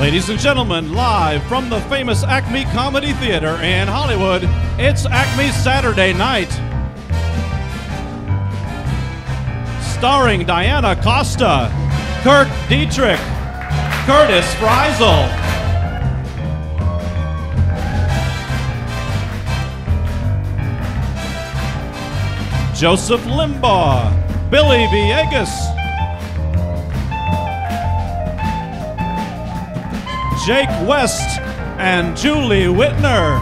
Ladies and gentlemen, live from the famous ACME Comedy Theater in Hollywood, it's ACME Saturday Night. Starring Diana COSTA, KIRK DIEDRICH, Curtis FRISLE, Joseph LIMBAUGH, Billy VILLEGAS, Jake West, and Julie WITTNER.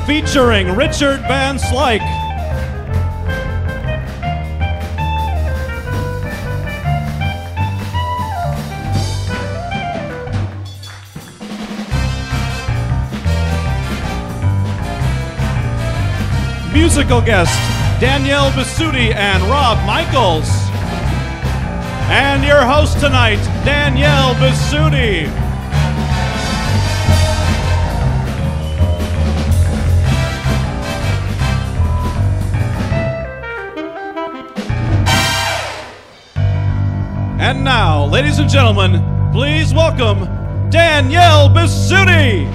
Featuring Richard Van SLYKE. Musical guest, Danielle Bisutti and Rob Michaels. And your host tonight, Danielle Bisutti. And now, ladies and gentlemen, please welcome Danielle Bisutti.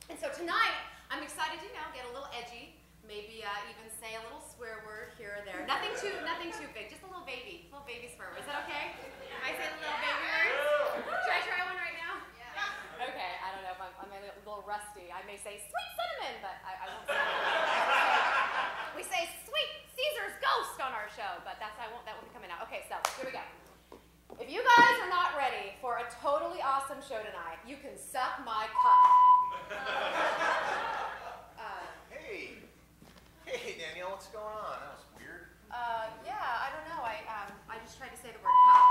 And so tonight, I'm excited to, get a little edgy, maybe even say a little swear word here or there. Nothing too big, just a little baby swear word. Is that okay? Can I say the little baby words? Should I try one right now? Yeah. Okay, I don't know if I'm a little rusty. I may say sweet cinnamon, but I won't say that. We say sweet Caesar's ghost on our show, but that won't be coming out. Okay, so here we go. If you guys are not ready for a totally awesome show tonight, you can suck my cock. Hey, Danielle, what's going on? That was weird. Yeah, I don't know. I just tried to say the word cock.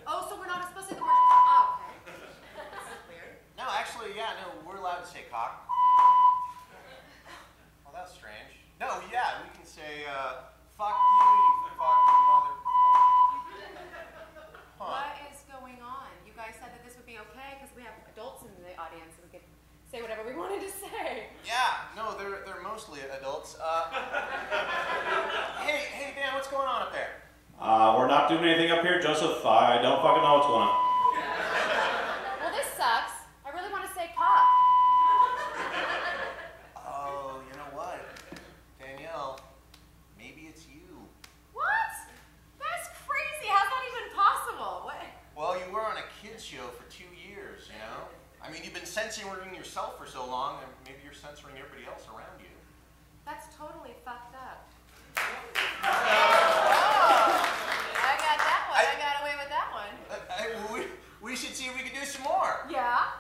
Oh, so we're not supposed to say the word cock? Oh, okay. This is weird. No, actually, we're allowed to say cock. Well, that's strange. No, yeah, we can say, fuck you, you fucking mother. Huh. What is going on? You guys said that this would be okay because we have adults in the audience and we could say whatever we wanted to say. Yeah, no, they're mostly adults. Hey, Dan, what's going on up there? We're not doing anything up here, Joseph. I don't fucking know what's going on. Well, this sucks. I really want to say cock. Oh, you know what? Danielle, maybe it's you. What? That's crazy. How's that even possible? What? Well, you were on a kids show for 2 years, you know? I mean, you've been censoring yourself for so long, and maybe you're censoring everybody else around you. That's totally fucked up. Oh, I got that one. I got away with that one. We should see if we can do some more. Yeah?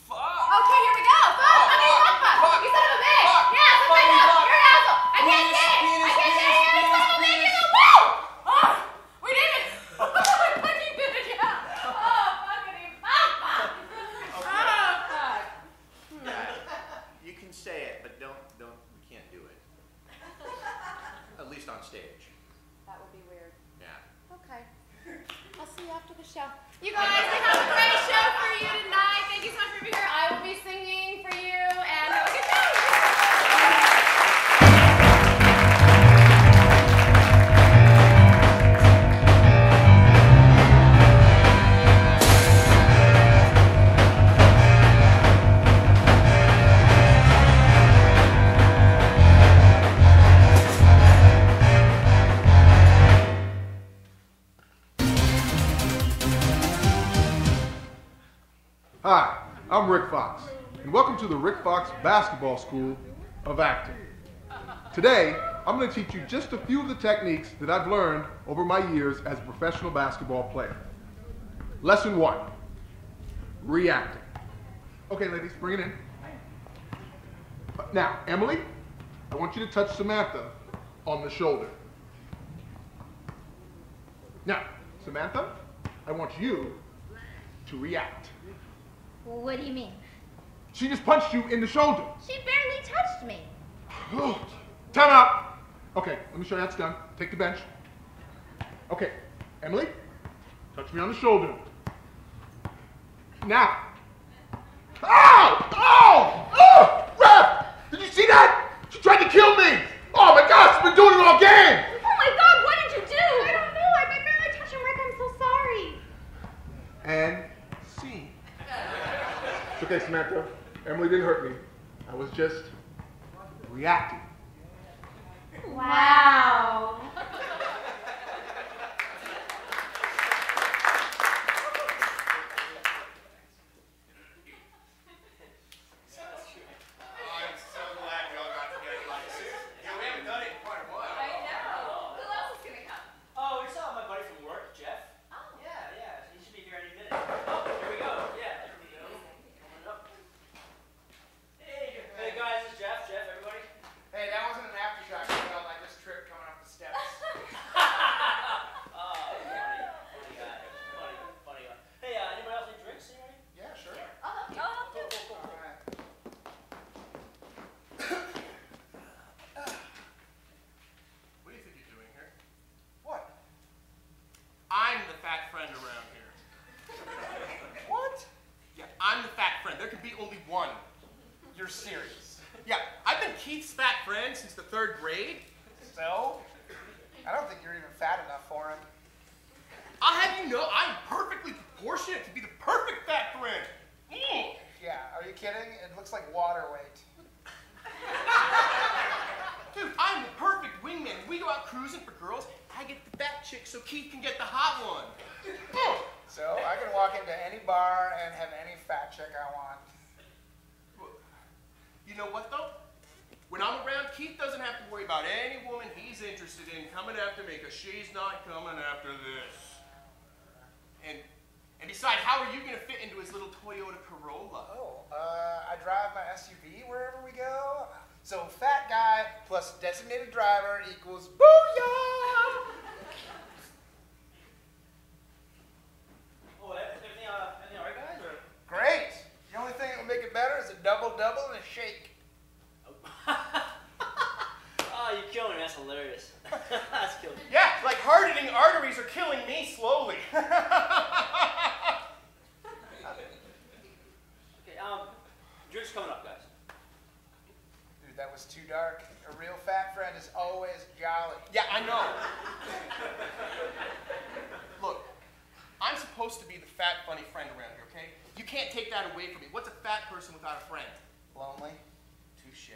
Fuck. Okay, here we go. Fuck. I mean, fuck. You son of a bitch. Yeah, fuck my dog. You're an asshole. I can't say it. I can't say it. You son of a bitch. Woo! Oh, we did it. We fucking did it, yeah. Oh, fuckity fuck. Oh, fuck. You can say it, but we can't do it. At least on stage. That would be weird. Yeah. Okay. I'll see you after the show. You guys, we have a great show for you tonight. Thank you so much for being here. I will be singing for you, and have a good show. Hi, I'm Rick Fox, and welcome to the Rick Fox Basketball School of Acting. Today, I'm going to teach you just a few of the techniques that I've learned over my years as a professional basketball player. Lesson 1, reacting. Okay, ladies, bring it in. Now, Emily, I want you to touch Samantha on the shoulder. Now, Samantha, I want you to react. What do you mean? She just punched you in the shoulder. She barely touched me. Time out. Okay, let me show you how it's done. Take the bench. Okay, Emily, touch me on the shoulder. Now. Ow! Ow! Oh! Ref! Did you see that? She tried to kill me. Oh my gosh, she's been doing it all game. Oh my God, what did you do? I don't know. I barely touched him, Rick. I'm so sorry. And see. It's okay, Samantha. Emily didn't hurt me. I was just reacting. Wow. Serious. Yeah, I've been Keith's fat friend since the 3rd grade. So? I don't think you're even fat enough for him. I'll have you know, I'm perfectly proportionate to be the perfect fat friend. Yeah, are you kidding? It looks like water weight. Dude, I'm the perfect wingman. We go out cruising for girls. I get the fat chick so Keith can get the hot one. So I can walk into any bar and have any fat chick I want. You know what, though? When I'm around, Keith doesn't have to worry about any woman he's interested in coming after me, because she's not coming after this. And besides, how are you going to fit into his little Toyota Corolla? Oh, I drive my SUV wherever we go. So fat guy plus designated driver equals booyah! Oh, everything all right, guys? Or? Great. The only thing that will make it better is a double-double and a shake. Oh, you're killing me. That's hilarious. That's killing me. Yeah, like hardening arteries are killing me slowly. Okay, drinks coming up, guys. Dude, that was too dark. A real fat friend is always jolly. Yeah, I know. Look, I'm supposed to be the fat, funny friend around here, okay? You can't take that away from me. What's a fat person without a friend? Lonely? Touche.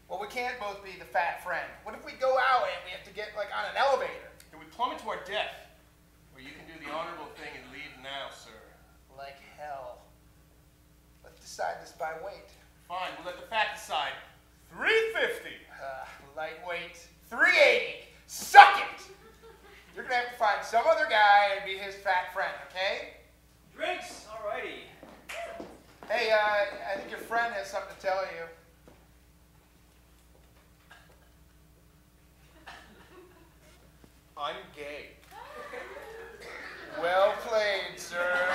Well, we can't both be the fat friend. What if we go out and we have to get, like, on an elevator? Then we plummet to our death. Or you can do the honorable thing and leave now, sir. Like hell. Let's decide this by weight. Fine, we'll let the fat decide. 350. Lightweight. 380. Suck it! You're gonna have to find some other guy and be his fat friend, okay? Drinks, alrighty. Hey, I think your friend has something to tell you. I'm gay. Well played, sir.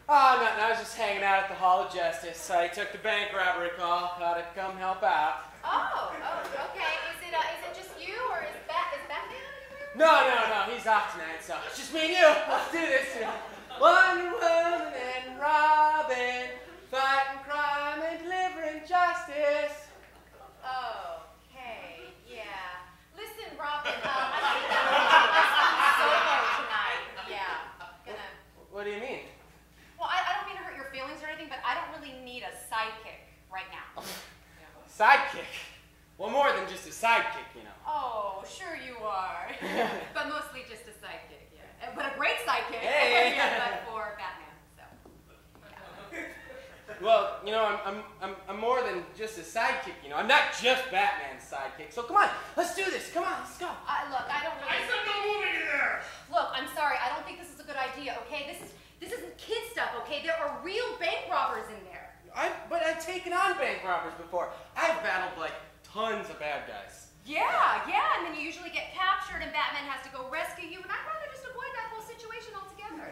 Oh, nothing. I was just hanging out at the Hall of Justice. I took the bank robbery call. Thought I'd come help out. Oh, okay. Is it just you, or is Batman anywhere? No. He's off tonight, so it's just me and you. Let's do this. Wonder Woman and Robin, fighting crime and delivering justice. Okay, yeah. Listen, Robin, I think I'm solo tonight. Yeah. What do you mean? Well, I don't mean to hurt your feelings or anything, but I don't really need a sidekick right now. Sidekick? Well, more than just a sidekick, you know. Oh, sure you are. But mostly just a sidekick, yeah. But a great sidekick. Hey. But for Batman, so. Well, you know, I'm more than just a sidekick, you know. I'm not just Batman's sidekick. So come on, let's do this. Come on, let's go. Look, I don't really... I said no moving in there! Look, I'm sorry. I don't think this is a good idea, okay? This isn't kid stuff, okay? There are real bank robbers in there. But I've taken on bank robbers before. I've battled, like, tons of bad guys. Yeah, and then you usually get captured and Batman has to go rescue you, and I'd rather just avoid that whole situation altogether.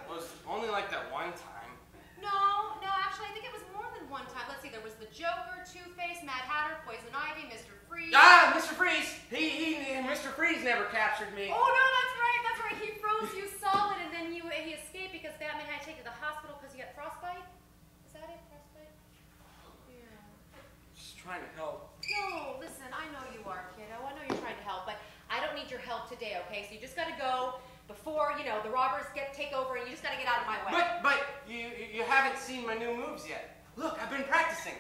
Well, it's only like that one time. No, actually, I think it was more than one time. Let's see, there was the Joker, Two-Face, Mad Hatter, Poison Ivy, Mr. Freeze. Ah, Mr. Freeze! Mr. Freeze never captured me. Oh, no, that's right. He froze you solid, and then he escaped because Batman had to take you to the hospital because you had frostbite. Is that it, frostbite? Yeah. Just trying to help. No, listen, I know you are, kiddo. I know you're trying to help, but I don't need your help today, okay? So you just got to go before, you know, the robbers take over, and you just got to get out of my way. But you haven't seen my new moves yet. Look, I've been practicing.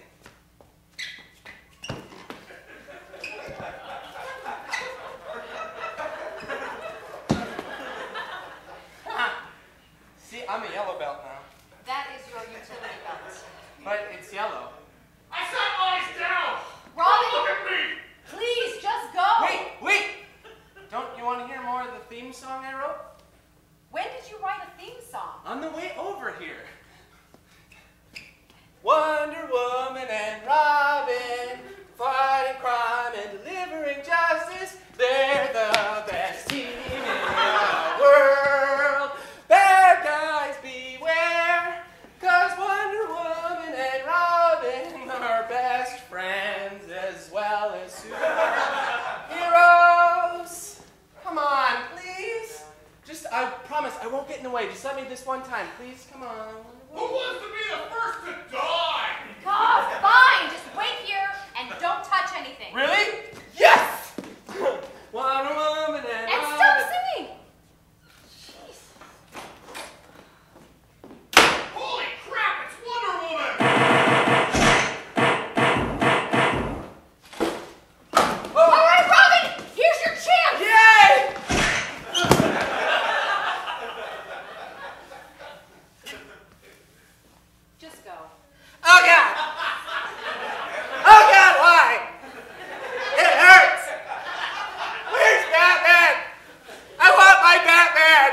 See, I'm a yellow belt now. That is your utility belt. But it's yellow. I said eyes down! Robin! Don't look at me! Please, just go! Wait! Don't you want to hear more of the theme song I wrote? When did you write a theme song? On the way over here. Wonder Woman and Robin, fighting crime and delivering justice. They're the best team in the world. Bad guys beware, 'cause Wonder Woman and Robin are best friends as well as superheroes. Come on, please. I promise I won't get in the way. Just let me this one time, please. Come on. Who wants to be the first to die? God, fine. Just wait here and don't touch anything. Really? Yes! Wonder Woman and And Robin. stop singing. Jeez. Holy crap, it's Wonder Woman! All right, Robin, here's your chance. Yay! Just go. Oh God! Oh God, why? It hurts! Where's Batman? I want my Batman!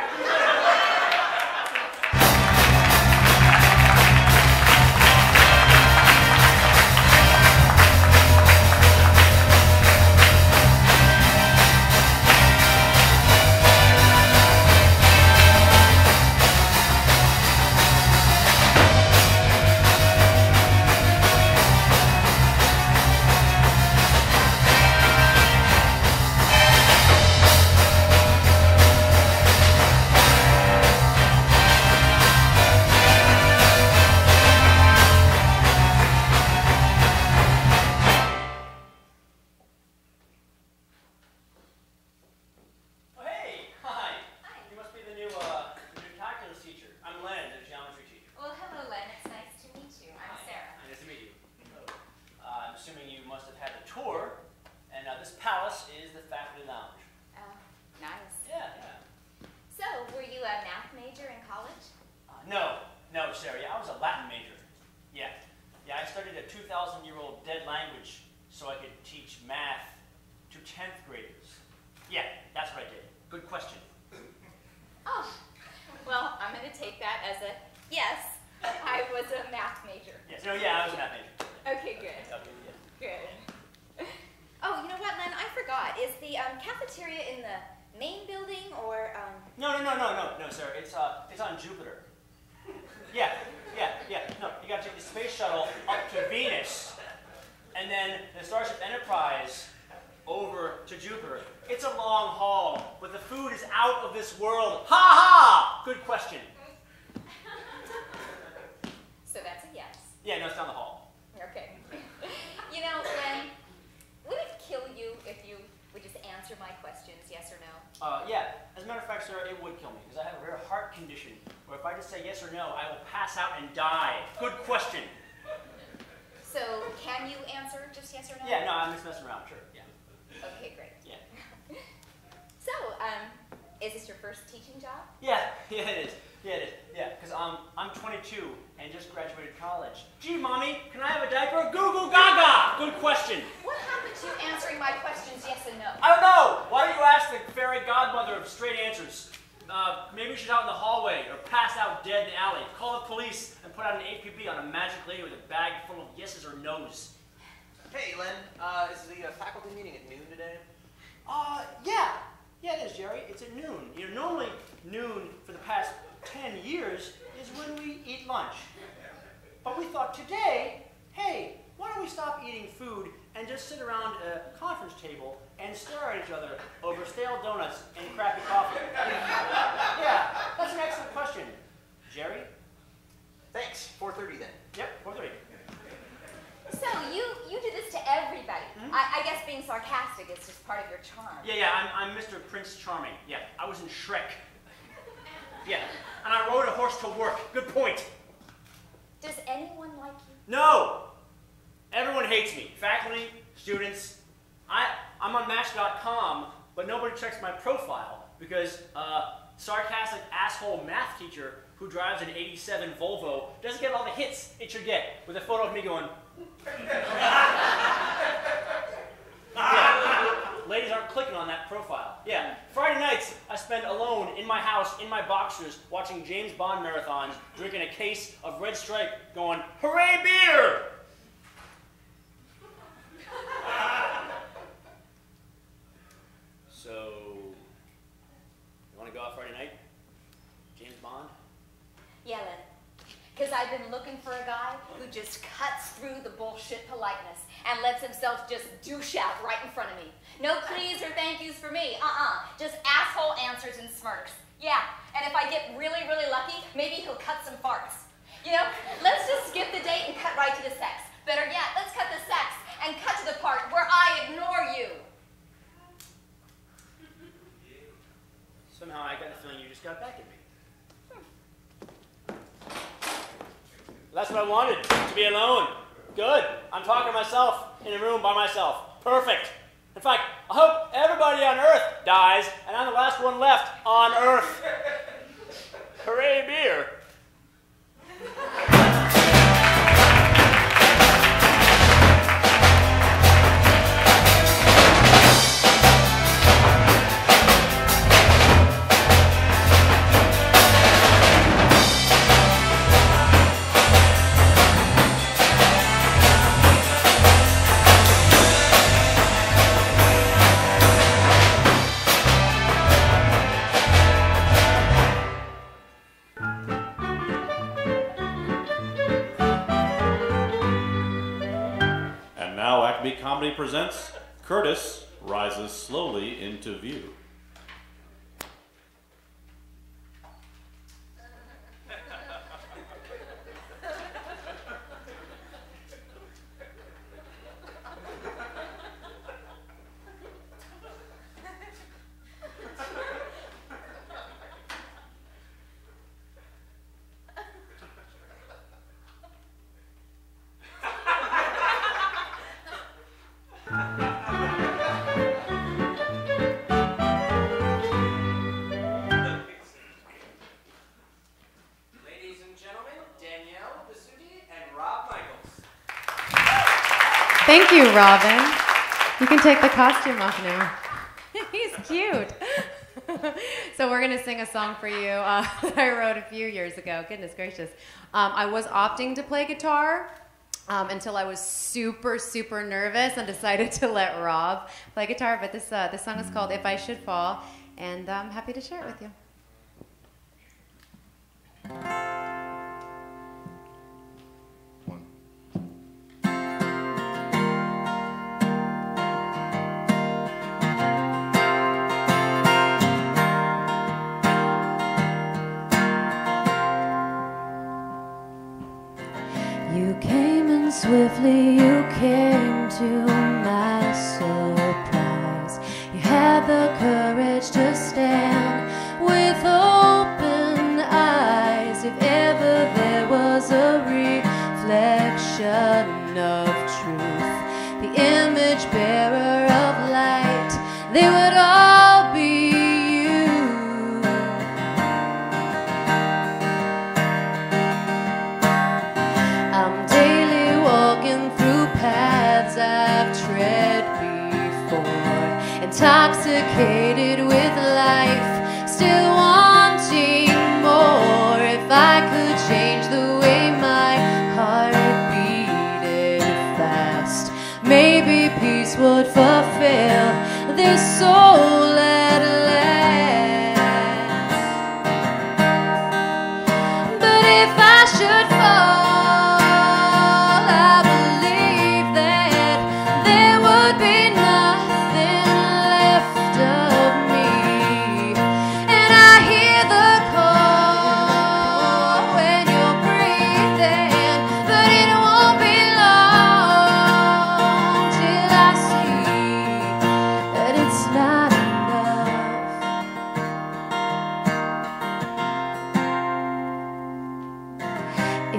Oh, hey! Hi! You must be the new calculus teacher. I'm Len, the geometry teacher. Well, hello, Len. It's nice to meet you. I'm Sarah. Nice to meet you. I'm assuming you must have had a tour, and this palace is the faculty lounge. Oh, nice. Yeah. So, were you a math major in college? No, Sarah. Yeah, I was a Latin major. Yeah, I studied a 2,000-year-old dead language so I could teach math to 10th graders. Yeah, that's what I did. Good question. Oh, well, I'm going to take that as a yes. I was a math major. Yes. No, yeah, I was a math major. Okay, good. Good. Oh, you know what, Len? I forgot. Is the cafeteria in the main building or No, sir. It's on Jupiter. Yeah. No, you gotta take the space shuttle up to Venus, and then the Starship Enterprise over to Jupiter. It's a long haul, but the food is out of this world. Ha ha! Good question. So that's a yes. Yeah, no, it's down the hall. Okay. You know, Len, would it kill you if you would just answer my questions, yes or no? Yeah. As a matter of fact, sir, it would kill me because I have a rare heart condition where if I just say yes or no, I will pass out and die. Good question. So can you answer just yes or no? Yeah, no, I'm just messing around. Sure. Yeah. Okay, great. Yeah. So, is this your first teaching job? Yeah, it is. Yeah, because I'm 22 and just graduated college. Gee, Mommy, can I have a diaper? Goo goo gaga! Good question. What happened to you answering my questions yes and no? I don't know. Why don't you ask the fairy godmother of straight answers? Maybe she's out in the hallway or passed out dead in the alley. Call the police and put out an APB on a magic lady with a bag full of yeses or nos. Hey, Len, is the faculty meeting at noon today? Yeah, it is, Jerry. It's at noon. You know, normally noon for the past 10 years is when we eat lunch. But we thought today, hey, why don't we stop eating food and just sit around a conference table and stare at each other over stale donuts and crappy coffee? Yeah, that's an excellent question. Jerry? Thanks. 4:30 then. Yep, 4:30. So you do this to everybody. Mm-hmm. I guess being sarcastic is just part of your charm. Yeah, I'm Mr. Prince Charming. Yeah, I was in Shrek. Yeah, and I rode a horse to work. Good point. Does anyone like you? No! Everyone hates me. Faculty, students. I'm on Match.com, but nobody checks my profile because sarcastic asshole math teacher who drives an '87 Volvo doesn't get all the hits it should get with a photo of me going. Yeah. Ladies aren't clicking on that profile. Yeah. Friday nights, I spend alone in my house, in my boxers, watching James Bond marathons, drinking a case of Red Stripe, going, hooray beer! So, you want to go out Friday night? James Bond? Yeah, Len. Because I've been looking for a guy who just cuts through the bullshit politeness and lets himself just douche out right in front of me. No please or thank yous for me. Just asshole answers and smirks. Yeah, and if I get really, really lucky, maybe he'll cut some farts. You know, let's just skip the date and cut right to the sex. Better yet, let's cut the sex and cut to the part where I ignore you. Somehow I got the feeling you just got back at me. That's what I wanted, to be alone. Good. I'm talking to myself in a room by myself. Perfect. In fact, I hope everybody on Earth dies, and I'm the last one left on Earth. Hooray, beer. ACME Comedy presents Curtis Rises Slowly into View. Ladies and gentlemen, Danielle Bisutti and Rob Michaels. Thank you, Robin. You can take the costume off now. He's cute. So we're going to sing a song for you that I wrote a few years ago. Goodness gracious. I was opting to play guitar until I was super, super nervous and decided to let Rob play guitar. But this song is called If I Should Fall. and I'm happy to share it with you. You came in swiftly, you came to my surprise. You had the courage to stand with open eyes. If ever there was a reflection of truth, the image bearer of light, they would all be you. I'm daily walking through paths I've tread before, intoxicated with life, still wanting more. If I could change the way my heart beated fast, maybe peace would fulfill this soul at last. But if I should fall, I believe that there would be nothing left of me. And I hear the call when you're breathing, but it won't be long till I see that it's not enough.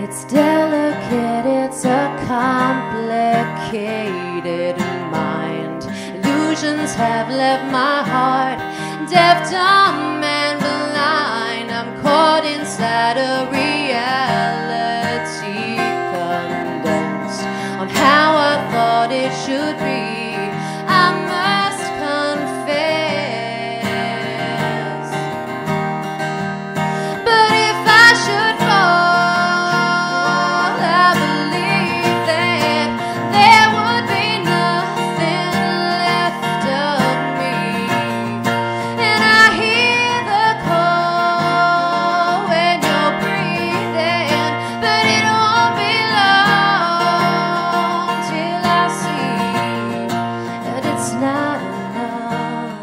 It's delicate, it's a complicated mind. Illusions have left my heart deaf, dumb, and blind. I'm caught inside a reality condensed on how I thought it should be. I must confess. But if I should fall, I believe that there would be nothing left of me. And I hear the call when you're breathing, but it won't be long till I see that it's not enough.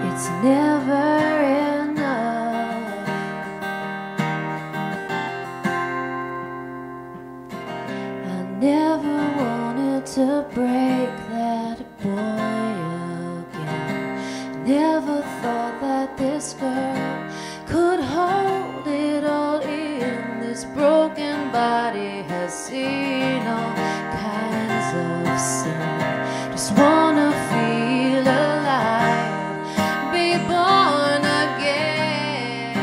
It's never enough. I never wanted to break that boy again. Never thought that this girl could hold it all in. This broken body has seen all kinds of sin. Just wanna feel alive, be born again.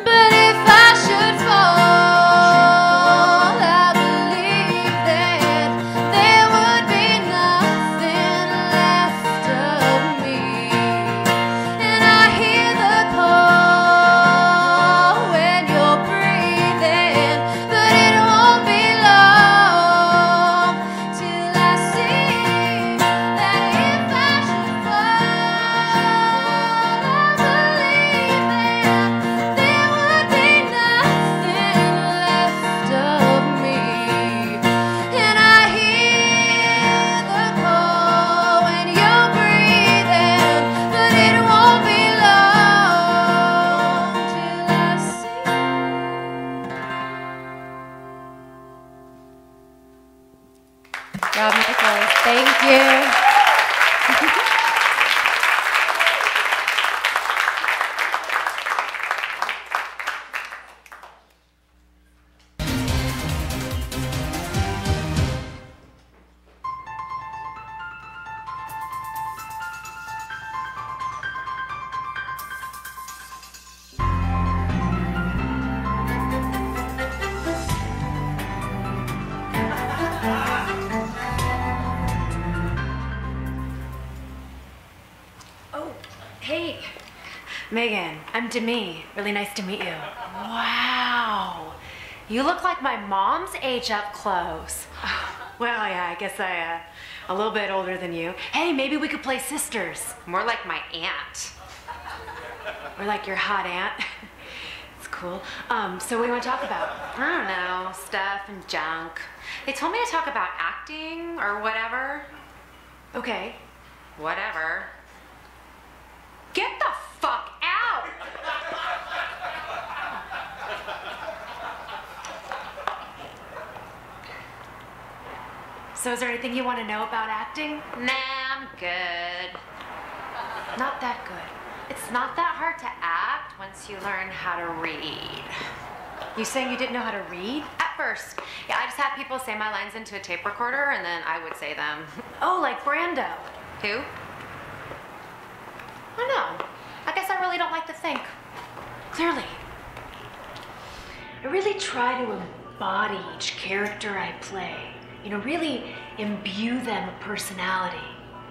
But if I should fall, I believe that there would be nothing left of me. And I hear the call when you're breathing, but it won't be long till I see that if I should fall, I believe that there would be nothing left of me. And I hear the call when you're breathing, but it won't be long till I see. Rob Nicholas, thank you. Oh, hey, Megan, I'm Demi. Really nice to meet you. Wow, you look like my mom's age up close. Well, yeah, I guess a little bit older than you. Hey, maybe we could play sisters. More like my aunt. Or like your hot aunt. It's cool. So what do you want to talk about? I don't know, stuff and junk. They told me to talk about acting or whatever. Okay. Whatever. Get the fuck out! So is there anything you want to know about acting? Nah, I'm good. Not that good. It's not that hard to act once you learn how to read. You saying you didn't know how to read? At first. Yeah, I just had people say my lines into a tape recorder and then I would say them. Oh, like Brando. Who? I don't know. I guess I really don't like to think. Clearly. I really try to embody each character I play. You know, really imbue them a personality.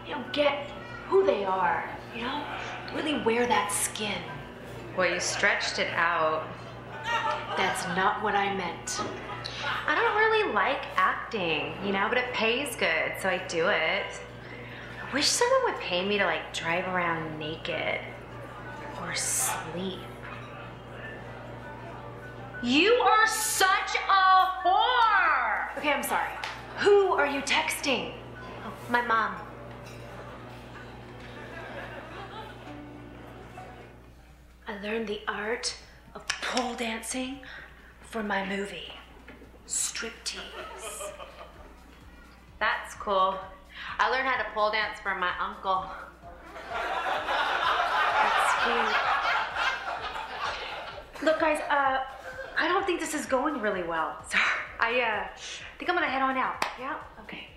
You know, get who they are, you know? Really wear that skin. Well, you stretched it out. That's not what I meant. I don't really like acting, you know, but it pays good, so I do it. I wish someone would pay me to, like, drive around naked. Or sleep. You are such a whore! Okay, I'm sorry. Who are you texting? Oh, my mom. I learned the art of pole dancing for my movie, Striptease. That's cool. I learned how to pole dance from my uncle. That's cute. Look, guys, I don't think this is going really well. So I think I'm gonna head on out. Yeah? Okay.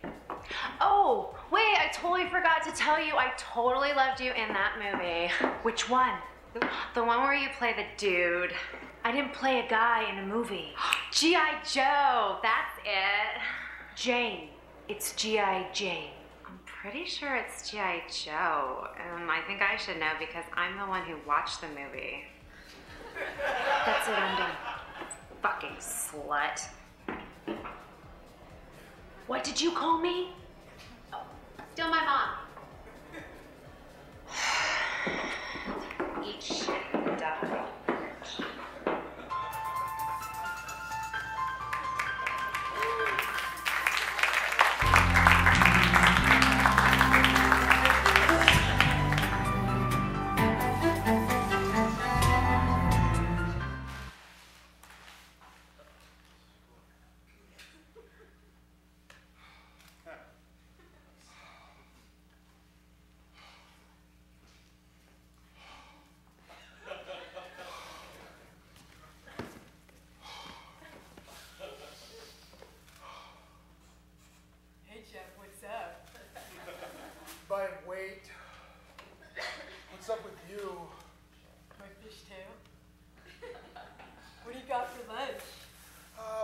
Oh, wait, I totally forgot to tell you, I totally loved you in that movie. Which one? The one where you play the dude. I didn't play a guy in a movie. G.I. Joe, that's it. Jane. It's G.I. Jane. I'm pretty sure it's G.I. Joe. I think I should know because I'm the one who watched the movie. That's it, I'm done. Fucking slut. What did you call me? Oh, still my mom. Eat shit and die. By weight. What's up with you? My fishtail. What do you got for lunch?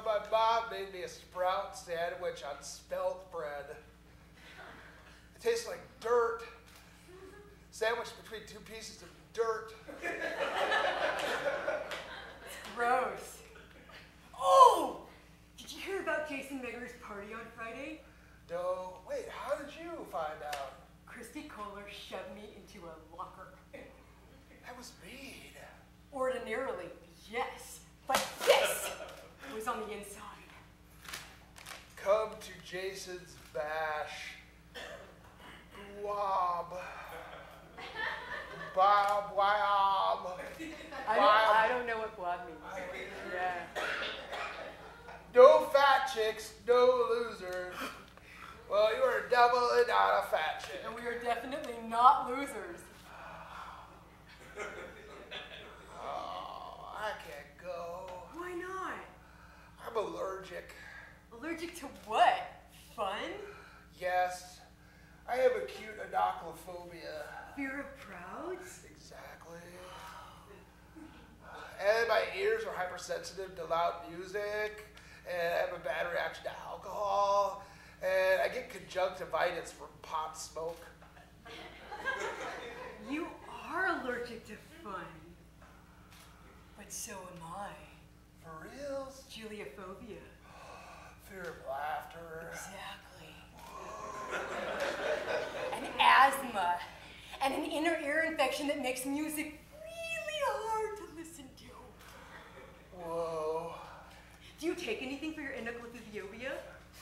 My mom made me a sprout sandwich on spelt bread. It tastes like dirt. Sandwiched between two pieces of dirt. It's gross. Oh! Did you hear about Jason Megger's party on Friday? No. Wait, how did you find out? Christy Kohler shoved me into a locker. That was mean. Ordinarily, yes. But this was on the inside. Come to Jason's bash. Wob. Bob, wob. I don't know what blob means. Yeah. No fat chicks, no losers. Well, you are definitely not a fat chick. And we are definitely not losers. Oh, I can't go. Why not? I'm allergic. Allergic to what? Fun? Yes, I have acute inoculophobia. Fear of crowds? Exactly. And my ears are hypersensitive to loud music, and I have a bad reaction to alcohol, and I get conjunctivitis from pot smoke. You are allergic to fun. But so am I. For reals? Juliophobia. Fear of laughter. doctor. Exactly. And asthma. And an inner ear infection that makes music really hard to listen to. Whoa. Do you take anything for your endocrinophobia?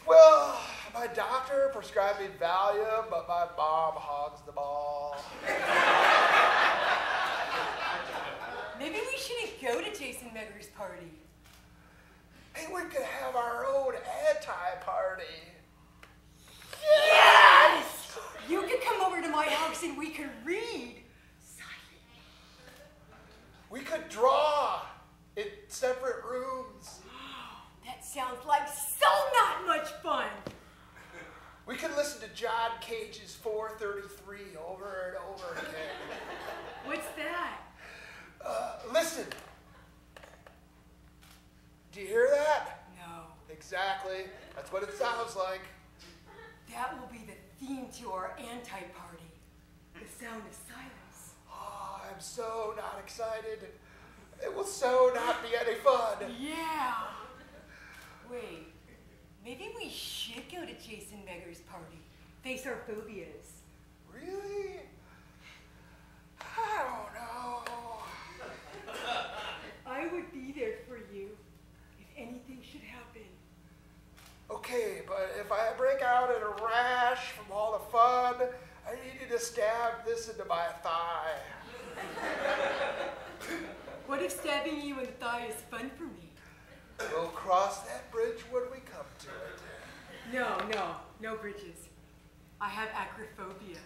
Well, my doctor prescribed me Valium, but my mom hogs the ball. Maybe we shouldn't go to Jason Megger's party. Hey, we could have our own anti-party. Yes! You could come over to my house and we could read. We could draw in separate rooms. That sounds like so not much fun. We could listen to John Cage's 433 over and over again. What's that? Listen. Do you hear that? No. Exactly. That's what it sounds like. That will be the theme to our anti-party. The sound of silence. Oh, I'm so not excited. It will so not be any fun. Yeah. Wait, maybe we should go to Jason Megger's party. Face our phobias. Really? I don't know. I would be there for you if anything should happen. Okay, but if I break out in a rash from all the fun, I need you to stab this into my thigh. What if stabbing you in the thigh is fun for me? We'll cross that bridge when we come to it. No bridges. I have acrophobia.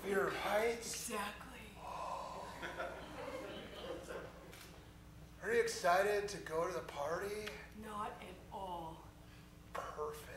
Fear of heights? Exactly. Oh. Are you excited to go to the party? Not at all. Perfect.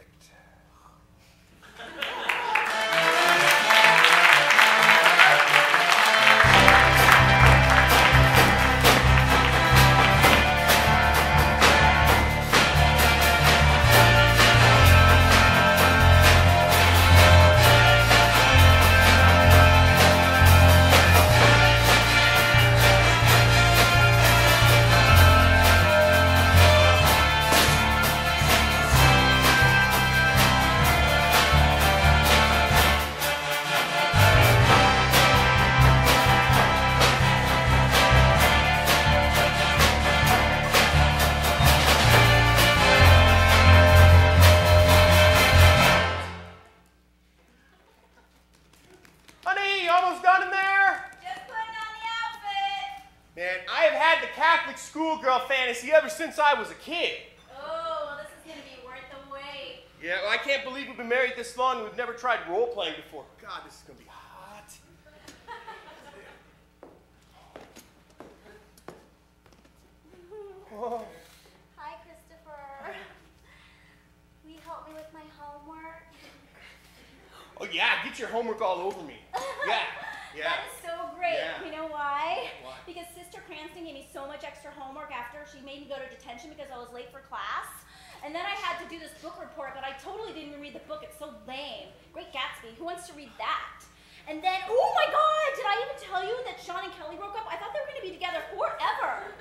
Ever since I was a kid. Oh, well, this is going to be worth the wait. Yeah, well, I can't believe we've been married this long and we've never tried role-playing before. God, this is going to be hot. Oh. Hi, Christopher. Will you help me with my homework? Oh, yeah, get your homework all over me. Yeah. That is so great. Yeah. You know why? Why? Because Sister Cranston gave me so much extra homework after she made me go to detention because I was late for class. And then I had to do this book report, but I totally didn't even read the book. It's so lame. Great Gatsby. Who wants to read that? And then, oh my God, did I even tell you that Sean and Kelly broke up? I thought they were going to be together forever.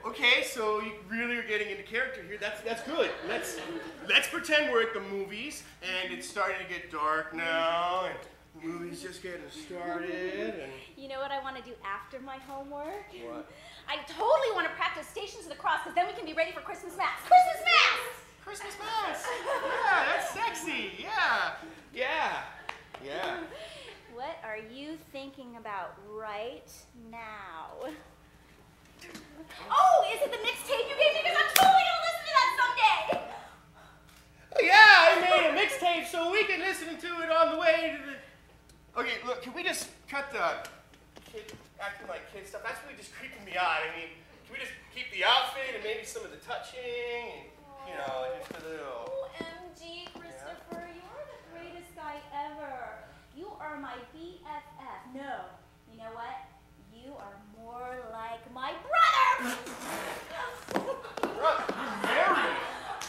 Okay, so you really are getting into character here. That's good. Let's pretend we're at the movies and it's starting to get dark now and the movie's just getting started. And you know what I want to do after my homework? What? I totally want to practice Stations of the Cross because then we can be ready for Christmas Mass. Christmas Mass! Christmas Mass! Yeah, that's sexy. Yeah. What are you thinking about right now? Oh, is it the mixtape you gave me? Because I'm totally going to listen to that someday. Yeah, I made a mixtape so we can listen to it on the way to the... Okay, look, can we just cut the kid acting like kid stuff? That's really just creeping me out. I mean, can we just keep the outfit and maybe some of the touching and, you know, just a little... OMG, Christopher, you're the greatest guy ever. You are my BFF. No, you know what? You are more like my brother! Mary!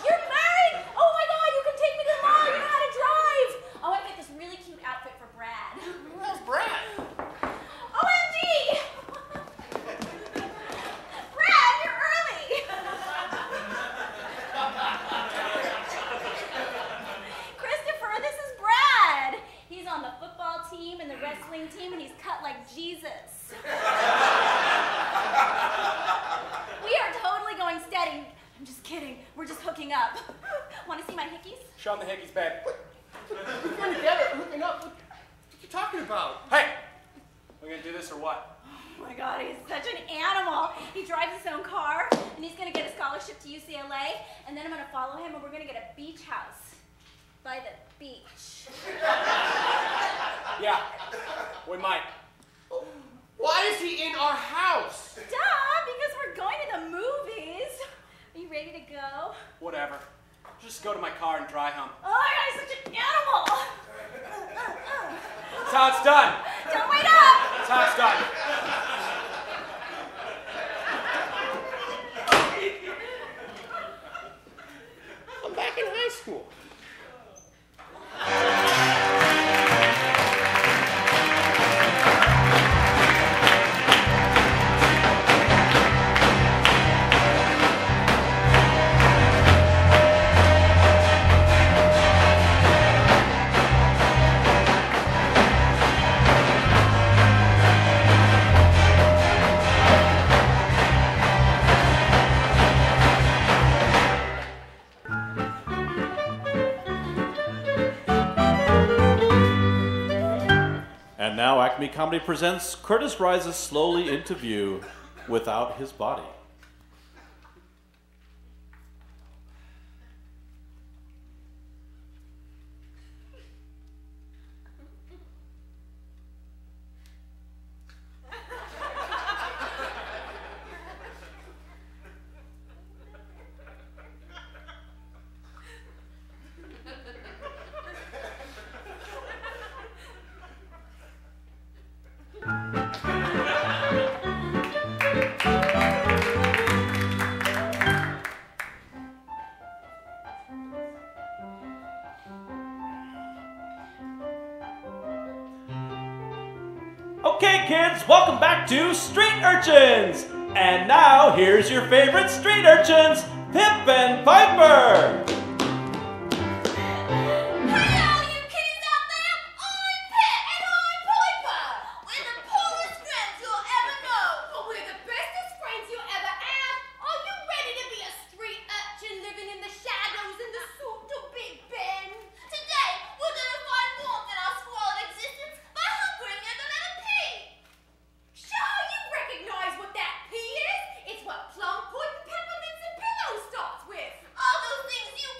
You're married? Oh my God, you can take me to the mall. You know how to drive. I want to get this really cute outfit for Brad. Where's Brad? OMG! Brad, you're early. wrestling team and he's cut like Jesus. We are totally going steady. I'm just kidding. We're just hooking up. Want to see my hickeys? Show him the hickeys, babe. We're going together, hooking up. What are you talking about? Hey! We gonna do this or what? Oh my God, he's such an animal. He drives his own car, and he's gonna get a scholarship to UCLA, and then I'm gonna follow him, and we're gonna get a beach house by the beach. Yeah, we might. Why is he in our house? Duh, because we're going to the movies. Are you ready to go? Whatever. Just go to my car and dry hump. Oh my God, he's such an animal. That's how it's done. Don't wait up. That's how it's done. I'm back in high school. And now Acme Comedy presents Curtis Rises Slowly Into View Without His Body. Okay, kids, welcome back to Street Urchins! And now, here's your favorite street urchins, Pip and Piper! Hey, all you kitties out there! I'm Pip and I'm Piper! We're the poorest friends you'll ever know, but we're the bestest friends you'll ever have. Are you ready to be a street urchin living in the shadows in the suit of Big Ben? Today, we're gonna find warmth in our squalid existence by hunkering near the letter P. Sure, you recognize what that P is? It's what plum pudding, peppermints, and pillows starts with. All those things you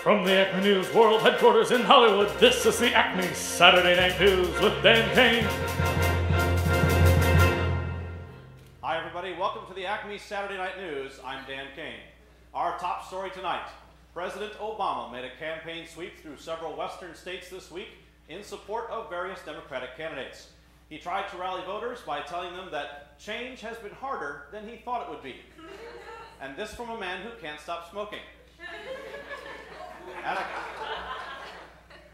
From the ACME News World Headquarters in Hollywood, this is the ACME Saturday Night News with Dan Kane. Hi everybody, welcome to the ACME Saturday Night News. I'm Dan Kane. Our top story tonight, President Obama made a campaign sweep through several western states this week in support of various Democratic candidates. He tried to rally voters by telling them that change has been harder than he thought it would be. And this from a man who can't stop smoking.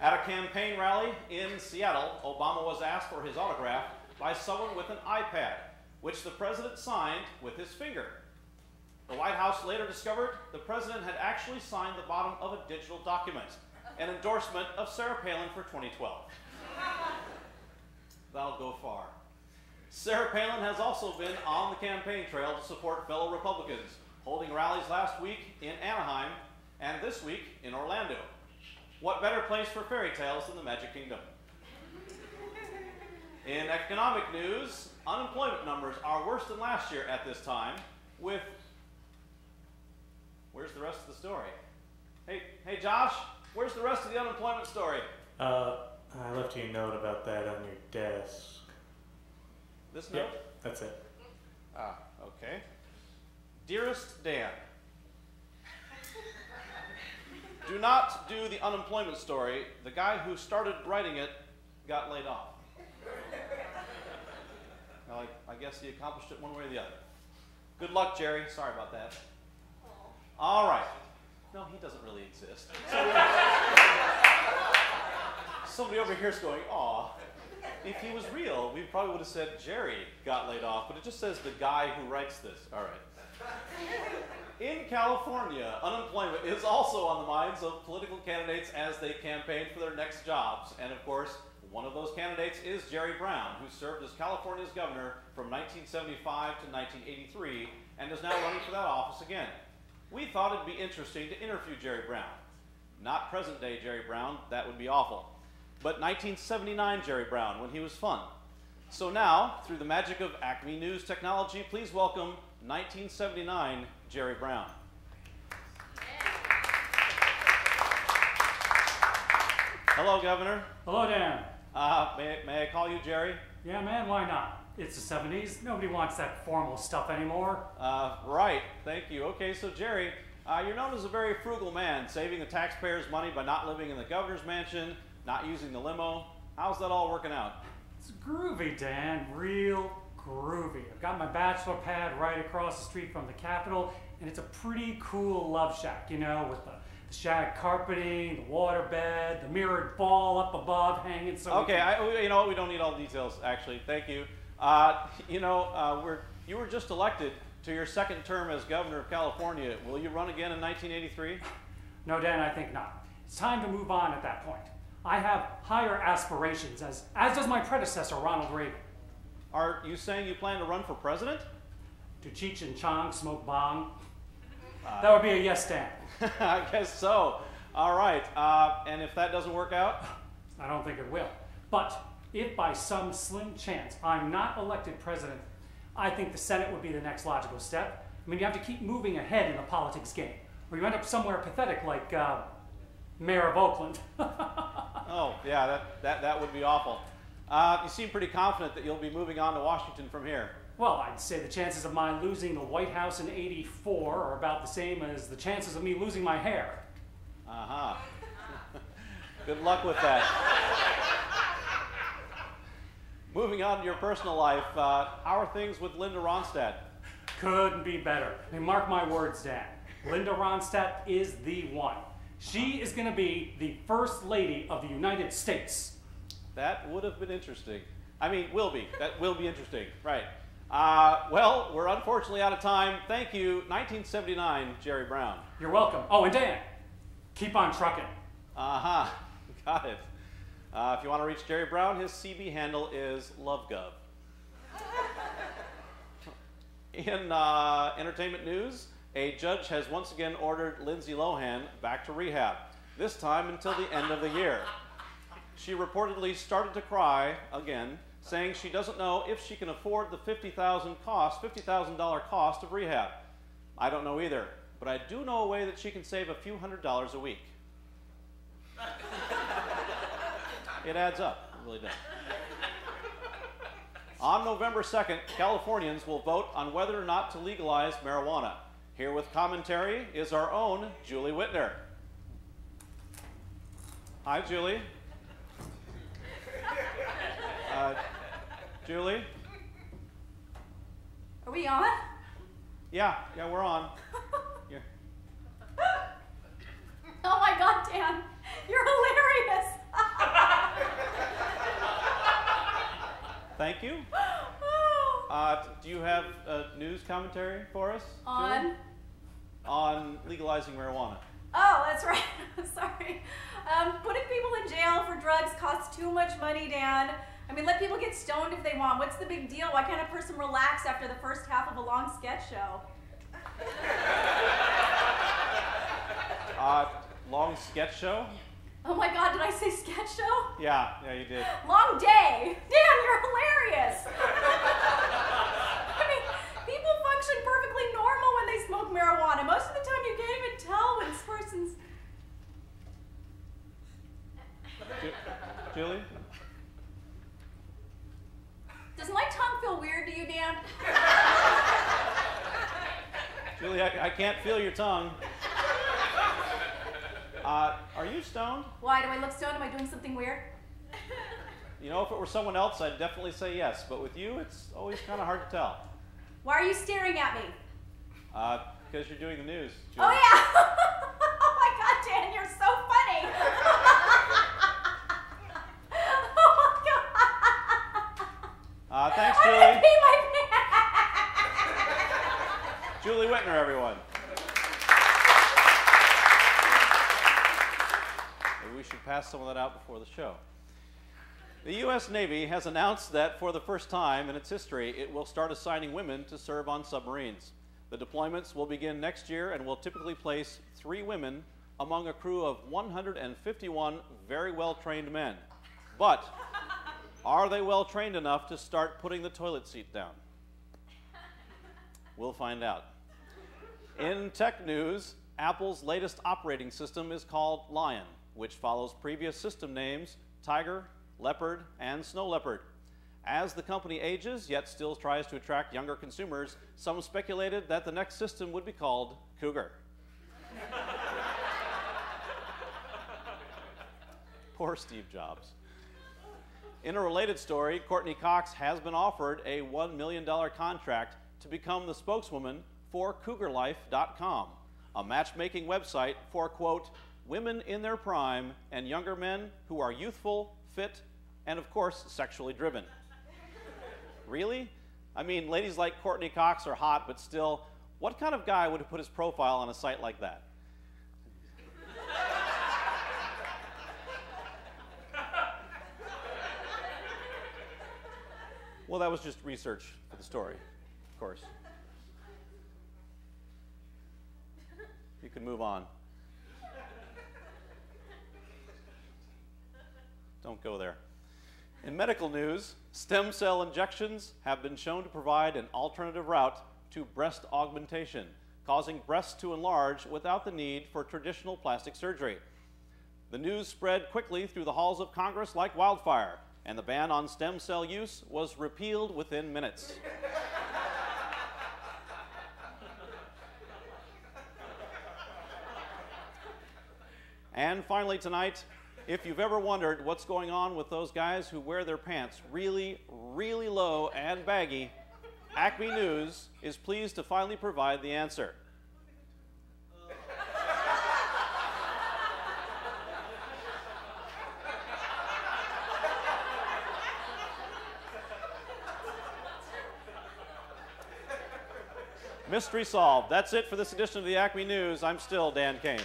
At a campaign rally in Seattle, Obama was asked for his autograph by someone with an iPad, which the president signed with his finger. The White House later discovered the president had actually signed the bottom of a digital document, an endorsement of Sarah Palin for 2012. That'll go far. Sarah Palin has also been on the campaign trail to support fellow Republicans, holding rallies last week in Anaheim and this week in Orlando. What better place for fairy tales than the Magic Kingdom? In economic news, unemployment numbers are worse than last year at this time with... Where's the rest of the story? Hey Josh, where's the rest of the unemployment story? I left you a note about that on your desk. This note? Yep, that's it. Ah, okay. Dearest Dan, do not do the unemployment story. The guy who started writing it got laid off. Well, I guess he accomplished it one way or the other. Good luck, Jerry. Sorry about that. All right. No, he doesn't really exist. Somebody over here is going, aw. If he was real, we probably would have said Jerry got laid off, but it just says the guy who writes this. All right. In California, unemployment is also on the minds of political candidates as they campaign for their next jobs. And of course, one of those candidates is Jerry Brown, who served as California's governor from 1975 to 1983 and is now running for that office again. We thought it'd be interesting to interview Jerry Brown. Not present-day Jerry Brown, that would be awful. But 1979 Jerry Brown, when he was fun. So now, through the magic of ACME News technology, please welcome 1979 Jerry Brown. Hello, Governor. Hello, Dan. May I call you Jerry? Yeah, man, why not? It's the 70s. Nobody wants that formal stuff anymore. Right. Thank you. Okay, so Jerry, you're known as a very frugal man, saving the taxpayers' money by not living in the governor's mansion, not using the limo. How's that all working out? It's groovy, Dan. Real groovy. I've got my bachelor pad right across the street from the Capitol, and it's a pretty cool love shack, you know, with the shag carpeting, the water bed, the mirrored ball up above hanging. So okay, you know what? We don't need all the details, actually. Thank you. You were just elected to your second term as governor of California. Will you run again in 1983? No, Dan, I think not. It's time to move on at that point. I have higher aspirations, as does my predecessor, Ronald Reagan. Are you saying you plan to run for president? To Cheech and Chong smoke bong? That would be a yes, Dan. I guess so. All right. And if that doesn't work out? I don't think it will. But if by some slim chance I'm not elected president, I think the Senate would be the next logical step. I mean, you have to keep moving ahead in the politics game, or you end up somewhere pathetic like Mayor of Oakland. Oh, yeah, that would be awful. You seem pretty confident that you'll be moving on to Washington from here. Well, I'd say the chances of my losing the White House in '84 are about the same as the chances of me losing my hair. Uh-huh. Good luck with that. Moving on to your personal life, how are things with Linda Ronstadt? Couldn't be better. I mean, mark my words, Dan. Linda Ronstadt is the one. She is going to be the First Lady of the United States. That would have been interesting. I mean, will be. That will be interesting. Right. Well, we're unfortunately out of time. Thank you, 1979 Jerry Brown. You're welcome. Oh, and Dan, keep on trucking. Uh-huh. Got it. If you want to reach Jerry Brown, his CB handle is LoveGov. In entertainment news, a judge has once again ordered Lindsay Lohan back to rehab, this time until the end of the year. She reportedly started to cry again, saying she doesn't know if she can afford the $50,000 cost of rehab. I don't know either, but I do know a way that she can save a few $100s a week. It adds up. It really does. On November 2nd, Californians will vote on whether or not to legalize marijuana. Here with commentary is our own Julie Wittner. Hi, Julie. Julie? Are we on? Yeah, we're on. Yeah. Oh my God, Dan, you're hilarious. Thank you. Do you have news commentary for us? On? On legalizing marijuana. Oh, that's right. Sorry. Putting people in jail for drugs costs too much money, Dan. I mean, let people get stoned if they want. What's the big deal? Why can't a person relax after the first half of a long sketch show? Long sketch show? Oh my God, did I say sketch show? Yeah, you did. Long day. Dan, you're hilarious. I mean, people function perfectly normal when they smoke marijuana. Most of the time you can't even tell when this person's... Julie? Does my tongue feel weird to you, Dan? Julie, I can't feel your tongue. Are you stoned? Why, do I look stoned? Am I doing something weird? You know, if it were someone else, I'd definitely say yes. But with you, it's always kind of hard to tell. Why are you staring at me? Because you're doing the news, Julie. Oh, yeah. Oh, my God, Dan, you're so funny. Oh, my God. Thanks, I Julie. didn't pee my pants. Julie Wittner, everyone. Maybe we should pass some of that out before the show. The U.S. Navy has announced that for the first time in its history, it will start assigning women to serve on submarines. The deployments will begin next year and will typically place 3 women among a crew of 151 very well-trained men. But are they well-trained enough to start putting the toilet seat down? We'll find out. In tech news, Apple's latest operating system is called Lion, which follows previous system names Tiger, Leopard, and Snow Leopard. As the company ages, yet still tries to attract younger consumers, some speculated that the next system would be called Cougar. Poor Steve Jobs. In a related story, Courtney Cox has been offered a $1 million contract to become the spokeswoman for CougarLife.com, a matchmaking website for, quote, women in their prime and younger men who are youthful, fit, and of course, sexually driven. Really? I mean, ladies like Courtney Cox are hot, but still, what kind of guy would put his profile on a site like that? Well, that was just research for the story, of course. You can move on. Don't go there. In medical news, stem cell injections have been shown to provide an alternative route to breast augmentation, causing breasts to enlarge without the need for traditional plastic surgery. The news spread quickly through the halls of Congress like wildfire, and the ban on stem cell use was repealed within minutes. And finally tonight, if you've ever wondered what's going on with those guys who wear their pants really, really low and baggy, ACME News is pleased to finally provide the answer. Mystery solved. That's it for this edition of the ACME News. I'm still Dan Kane.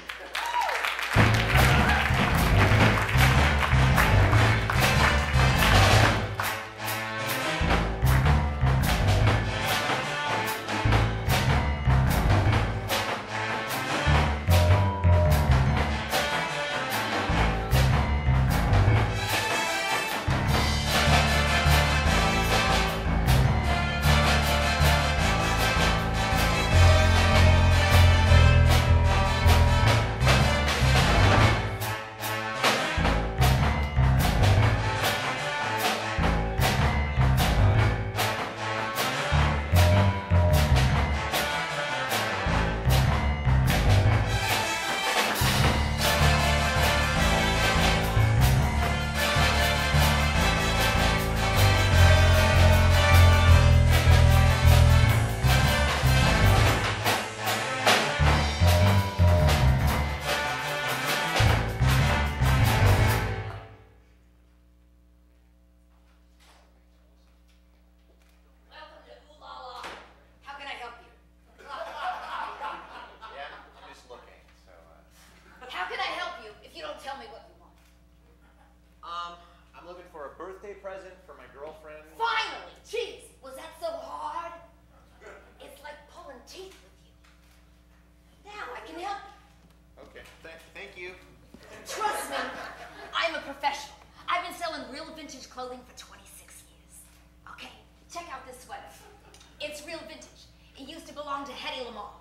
It's real vintage. It used to belong to Hedy Lamarr.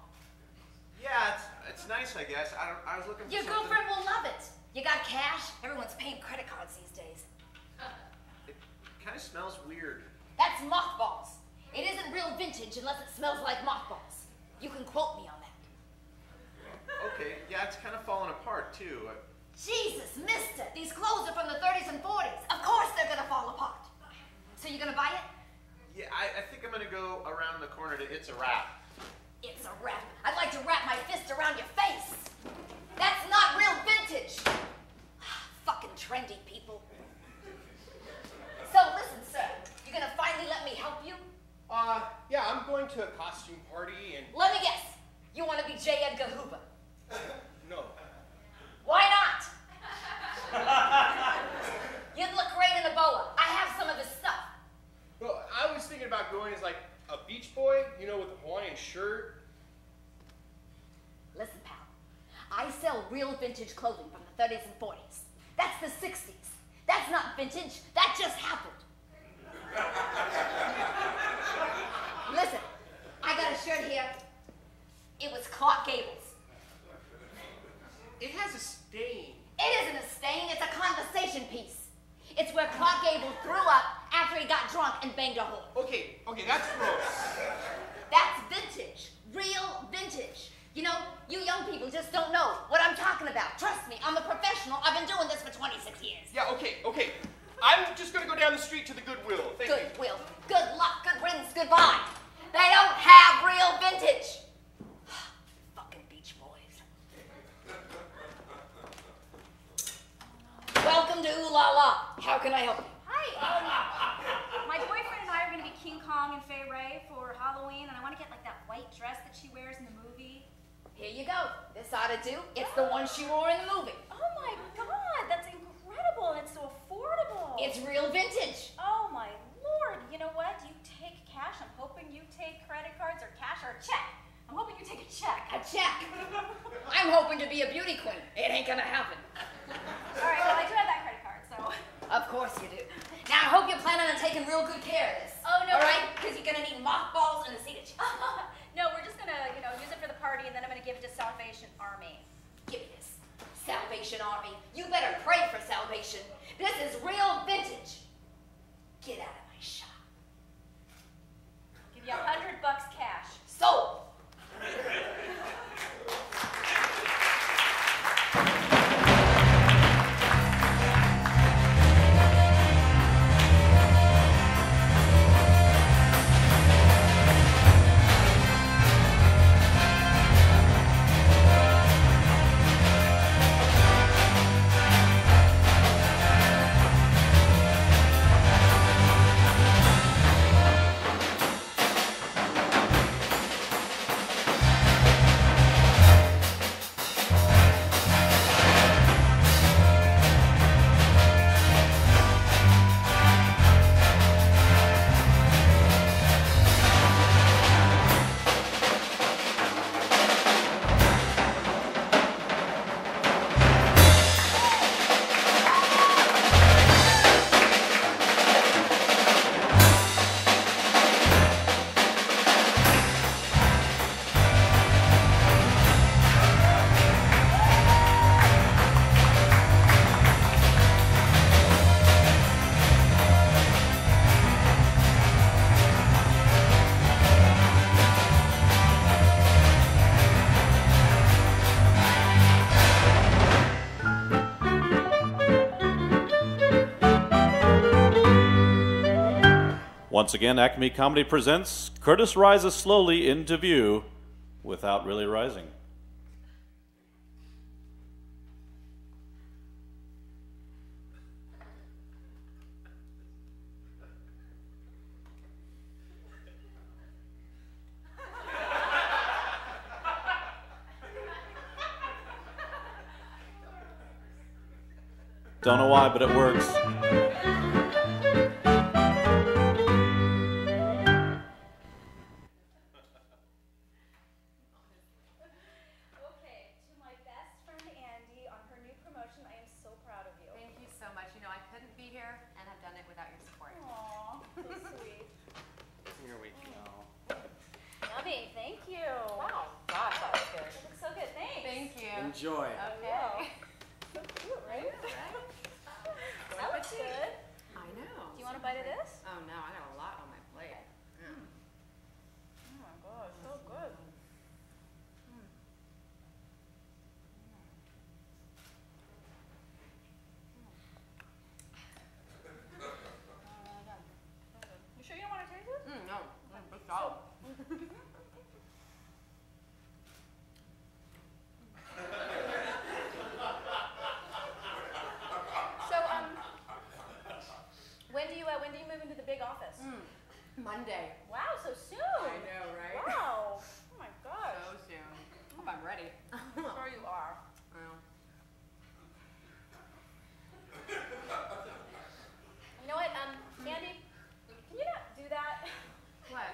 Yeah, it's nice, I guess. I was looking for Your something. girlfriend will love it. You got cash? Everyone's paying credit cards these days. It kind of smells weird. That's mothballs. It isn't real vintage unless it smells like mothballs. You can quote me on that. Okay, yeah, it's kind of falling apart, too. Jesus, mister, these clothes are from the 30s and 40s. Of course they're gonna fall apart. So you gonna buy it? Yeah, I think I'm gonna go around the corner to It's a Wrap. It's a wrap. I'd like to wrap my fist around your face. That's not real vintage. Fucking trendy people. So listen, sir, you gonna finally let me help you? Yeah, I'm going to a costume party and... Let me guess. You want to be J. Edgar Hoover? No. Why not? You'd look great in a boa. I have some of his stuff. Well, I was thinking about going as like a beach boy, you know, with a Hawaiian shirt. Listen, pal. I sell real vintage clothing from the 30s and 40s. That's the 60s. That's not vintage. That just happened. Listen, I got a shirt here. It was Clark Gable's. It has a stain. It isn't a stain, it's a conversation piece. It's where Clark Gable threw up after he got drunk and banged a whore. Okay, that's gross. That's vintage. Real vintage. You know, you young people just don't know what I'm talking about. Trust me, I'm a professional. I've been doing this for 26 years. Yeah, okay. I'm just gonna go down the street to the Goodwill. Thank you. Goodwill. Good luck, good riddance, goodbye. They don't have real vintage. Fucking Beach Boys. Welcome to Ooh La La. How can I help you? Hi. My boyfriend and I are going to be King Kong and Fay Ray for Halloween, and I want to get like that white dress that she wears in the movie. Here you go. This ought to do. It's the one she wore in the movie. Oh my God, that's incredible, and it's so affordable. It's real vintage. Oh my Lord. You know what? Do you take cash? I'm hoping you take credit cards or cash or a check. I'm hoping you take a check. A check. I'm hoping to be a beauty queen. It ain't gonna happen. All right, well, I do have that credit card, so. Of course you do. Now, I hope you're planning on taking real good care of this. Oh, no. All right? Because you're gonna need mothballs and a seat chest. No, we're just gonna, use it for the party, and then I'm gonna give it to Salvation Army. Give me this. Salvation Army. You better pray for salvation. This is real vintage. Get out of my shop. I'll give you $100 cash. Sold. Once again, Acme Comedy presents Curtis Rises Slowly into View Without Really Rising. Don't know why, but it works. Here we go. enjoy. Okay. So cute, right? That looks good. I know. Do you want a bite of this? Oh no, I got a lot on my plate. Yeah. Oh my gosh, so good. You sure you don't want to taste this? No, big solid. So, when do you move into the big office? Monday. Wow, so soon. I know, right? Wow. Oh my gosh. So soon. Hope I'm ready. I'm sure you are. Well. You know what, Andy, can you not do that? What?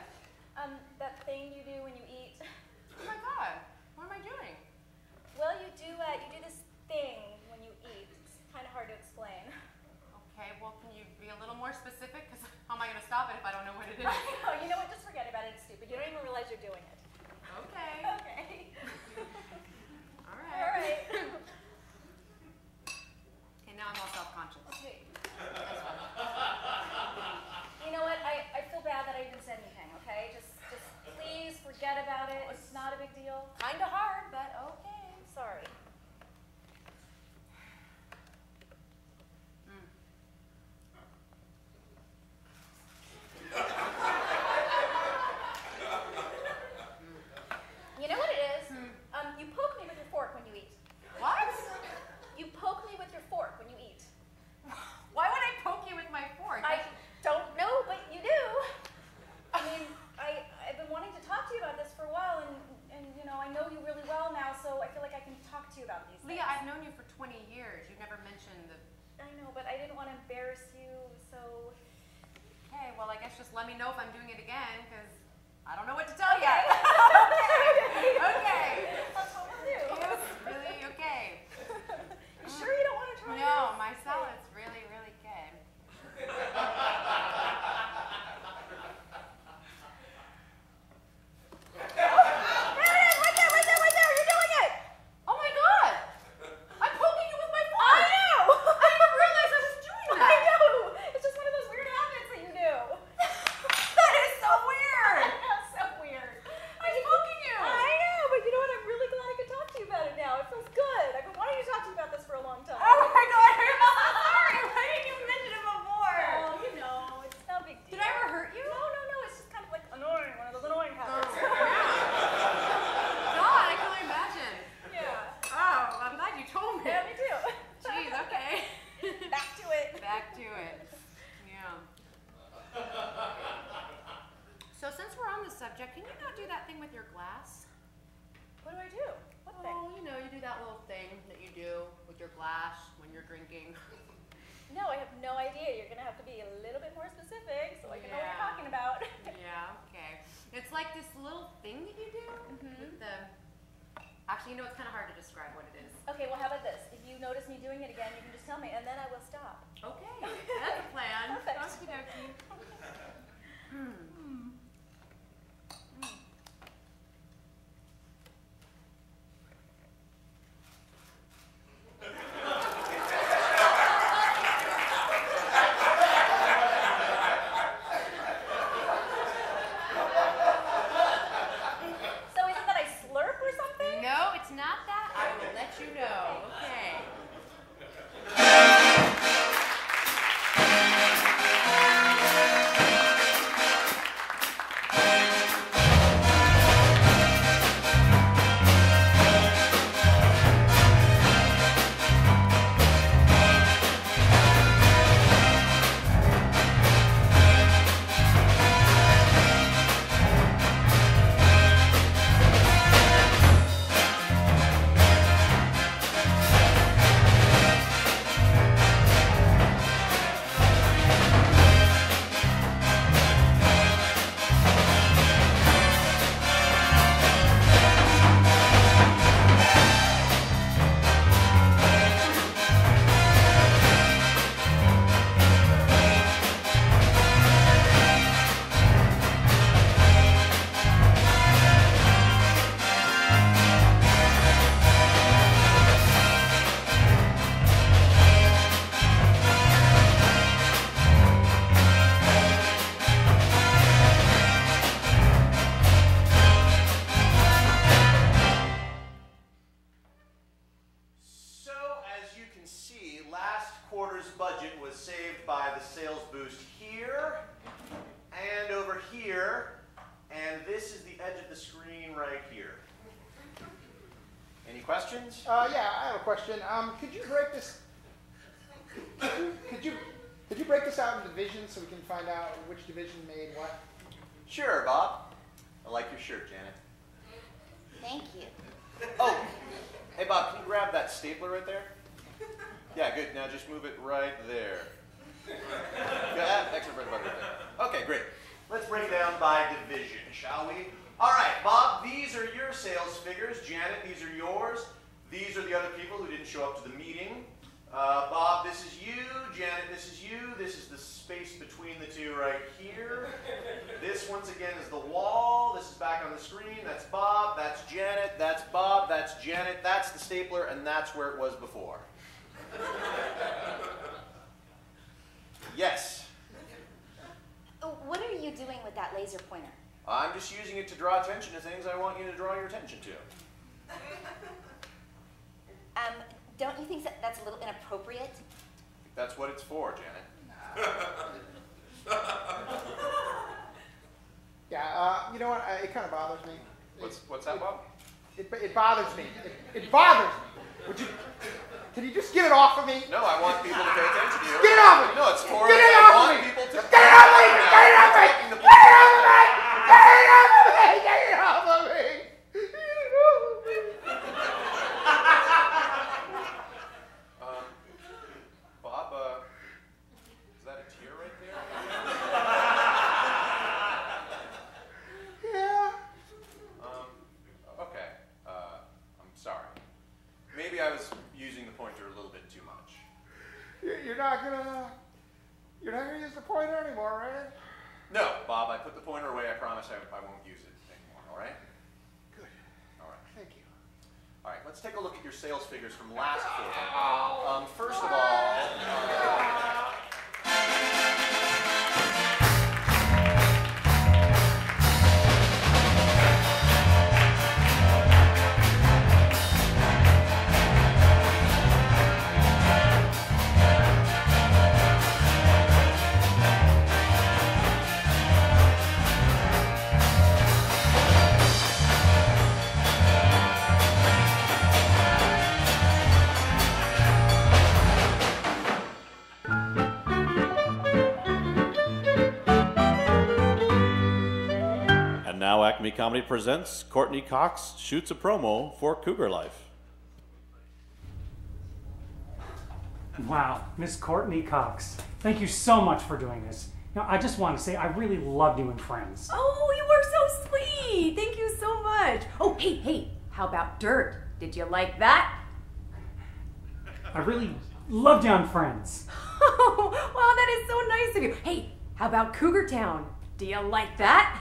That thing you do when you eat. Oh my god. What am I doing? Well, you do this thing when you eat. It's kind of hard to explain. Okay, well, can you be a little more specific? Because how am I going to stop it if I don't know what it is? Oh, you know what? Just forget about it. It's stupid. You don't even realize you're doing it. Okay. Okay. All right. All right. Okay, now I'm all self-conscious. Okay. You know what? I feel bad that I even said anything, okay? Just please forget about it. It's not a big deal. Kinda hard, but okay. Sorry. You know what it is? You poke me with your fork when you eat. What? You poke me with your fork when you eat. Why would I poke you with my fork? I don't know, but you do. I mean, I've been wanting to talk to you about this for a while, and you know, I know you really well now, so I feel like I can talk to you about these things. Leah, I've known you for 20 years. You've never mentioned the... I know, but I didn't want to embarrass you, so... Okay, well, I guess just let me know if I'm doing it again, because I don't know what to tell you. Okay. That's what we'll do. It's really okay. You sure you don't want to try No, this? my salad's really, really good. Right there, you're doing it! Oh my god! I'm poking you with my fork! I know! I didn't realize I was doing that! I know! It's just one of those weird habits that you do. That is so weird! That's so weird. I'm poking you! I know, but you know what? I'm really glad I could talk to you about it now. It feels good. I've been wanting to talk to you about this for a long time. Oh my god, I'm so sorry! Why didn't you mention it before? Oh, you know, it's no big deal. Did I ever hurt you? No, it's just kind of like annoying, one of those annoying habits. God, I can only imagine. Yeah. Oh, I'm glad you told me. Yeah, me too. Jeez, okay. Back to it. Back to it. Yeah. So since we're on the subject, can you not do that thing with your glass? What do I do? What thing? Oh, you know, you do that little thing that you do with your glass when you're drinking. No, I have no idea. You're going to have to be a little bit more specific so I can know what you're Yeah. talking about. Yeah, okay. It's like this little thing that you do with the... Actually, you know, it's kind of hard to describe what it is. Okay, well, how about this? If you notice me doing it again, you can just tell me, and then I will stop. Okay, that's a plan. Perfect. Okie dokie. So isn't that I slurp or something? No, it's not that. I will let you know. Okay. the screen right here. Any questions? Yeah, I have a question. Could you break this? Could you break this out in divisions so we can find out which division made what? Sure, Bob. I like your shirt, Janet. Thank you. Oh, hey Bob, can you grab that stapler right there? Yeah, good. Now just move it right there. Yeah, extra bread butter right there. Okay, great. Let's break it down by division, shall we? All right, Bob, these are your sales figures. Janet, these are yours. These are the other people who didn't show up to the meeting. Bob, this is you. Janet, this is you. This is the space between the two right here. This, once again, is the wall. This is back on the screen. That's Bob. That's Janet. That's Bob. That's Janet. That's the stapler, and that's where it was before. Yes? What are you doing with that laser pointer? I'm just using it to draw attention to things I want you to draw your attention to. Don't you think that's a little inappropriate? That's what it's for, Janet. Yeah, you know what? It kind of bothers me. What's that, Bob? It bothers me. It bothers me. Can you just get it off of me? No, I want people to pay attention to you. Get it off of me! No, it's for Get it I off of want me! people to Get it off of me! Get it off of me! Get it off of me! Get it off of me! Get it off of me! Bob, is that a tear right there? Yeah. Okay. I'm sorry. Maybe I was using the pointer a little bit too much. You're not gonna use the pointer anymore, right? No, Bob, I put the pointer away. I promise I won't use it anymore, all right? Good. All right. Thank you. All right, let's take a look at your sales figures from last quarter. First of all... Now Acme Comedy presents Courtney Cox shoots a promo for Cougar Life. Wow, Miss Courtney Cox, thank you so much for doing this. Now, I just want to say I really loved you in Friends. Oh, you were so sweet. Thank you so much. Oh, hey, how about Dirt? Did you like that? I really loved you on Friends. Oh, wow, that is so nice of you. Hey, how about Cougar Town? Do you like that?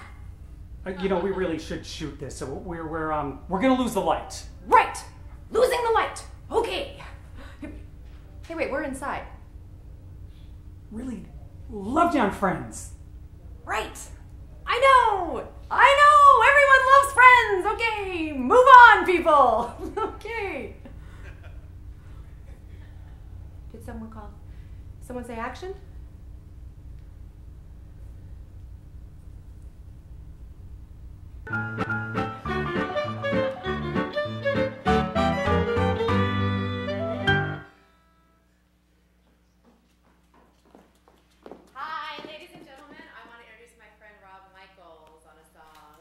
You know, we really should shoot this, so we're gonna lose the light. Right, losing the light. Okay. Hey, wait, we're inside. Really loved you on Friends. Right. I know. Everyone loves Friends. Okay, move on, people. Okay. Did someone call? Someone say action? Hi, ladies and gentlemen. I want to introduce my friend Rob Michaels on a song.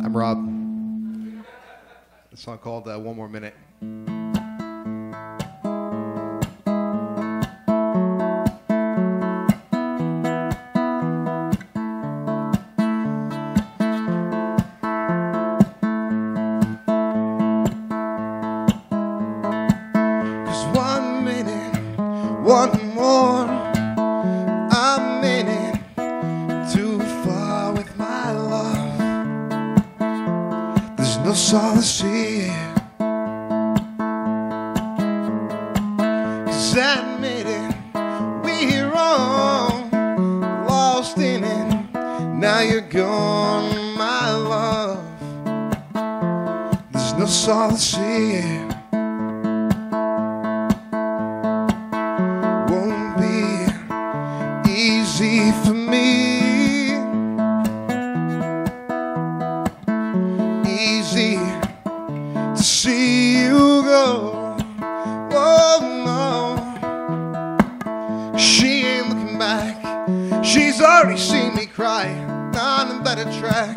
I'm Rob. A song called One More Minute. One more, I'm in it too far with my love. There's no solace here, 'cause I admit it, we're wrong, lost in it. Now you're gone, my love. There's no solace here. for me. Easy to see you go. Oh no, she ain't looking back. She's already seen me cry on a better track.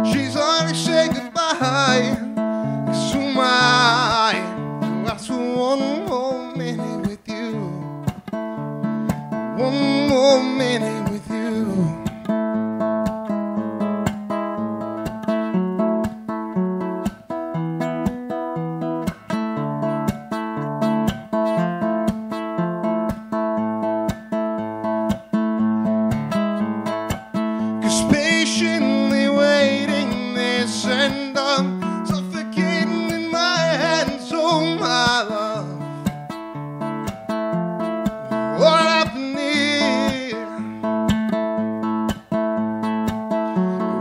She's already said goodbye. 'Cause who am I to ask for one more minute with you? One more minute with you. 'Cause patiently waiting this and I'm suffocating in my hands, oh my love. What happened here?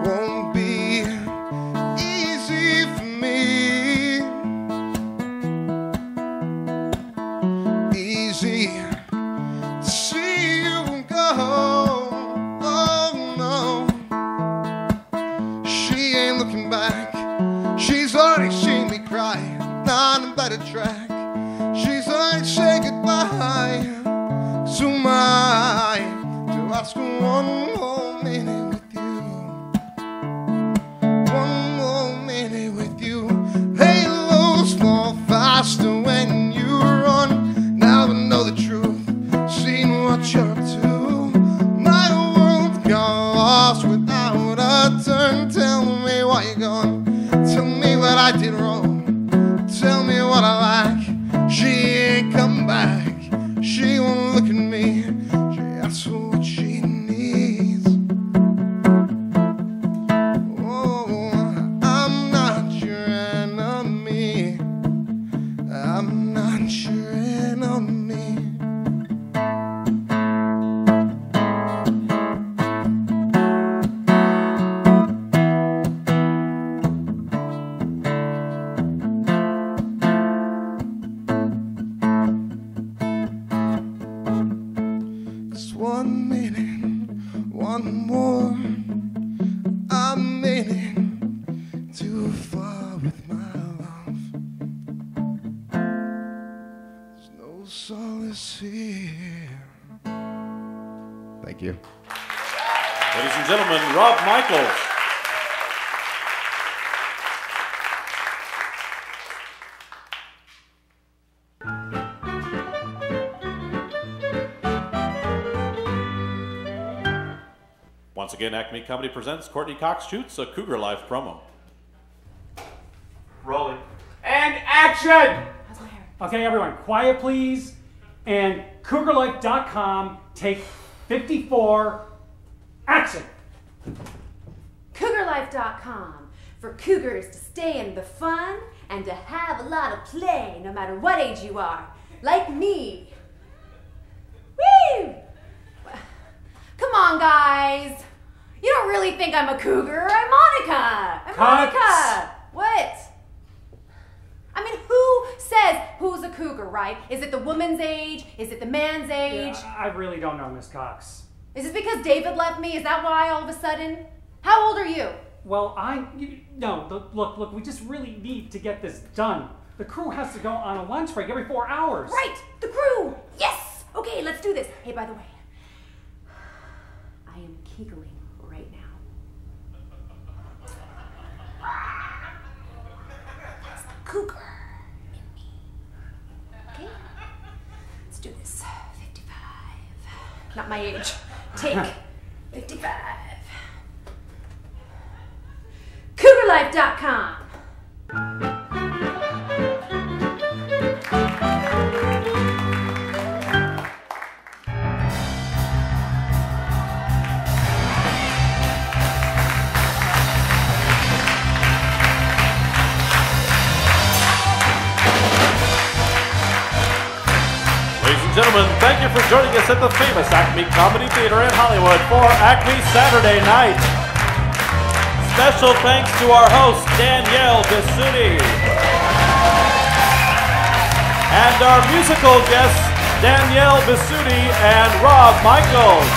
It won't be easy for me. Easy to see you go. Oh no, she ain't looking back. She's already seen me cry on a better track. She's already said goodbye. So am I to ask for one more minute with you. One more minute with you. Halos fall faster when you run. Now I know the truth, seen what you're up to. My world got lost without a turn. Tell me why you're gone. Tell me what I did wrong. Tell me what I lack. She ain't come back. She won't look at me. She asks for what she needs. Oh, I'm not your enemy. I'm not your enemy. Just 1 minute, one more. I'm in it too far with my love. There's no solace here. Thank you. Ladies and gentlemen, Rob Michaels. Once again, Acme Comedy presents Courtney Cox shoots a Cougar Life promo. Rolling. And action! Okay, everyone, quiet please. And CougarLife.com, take 54, action! CougarLife.com for cougars to stay in the fun and to have a lot of play no matter what age you are. Like me. Woo! Come on, guys. You don't really think I'm a cougar. I'm Monica. I'm Monica. What? I mean, who says who's a cougar, right? Is it the woman's age? Is it the man's age? Yeah, I really don't know, Miss Cox. Is this because David left me? Is that why all of a sudden? How old are you? Well, look, we just really need to get this done. The crew has to go on a lunch break every 4 hours. Right, the crew. Yes. Okay, let's do this. Hey, by the way, I am giggling right now. That's the cougar in me. Okay, let's do this. 55. Not my age. Take 55. CougarLife.com. Gentlemen, thank you for joining us at the famous Acme Comedy Theater in Hollywood for Acme Saturday Night. Special thanks to our host, Danielle Bisutti. And our musical guests, Danielle Bisutti and Rob Michaels.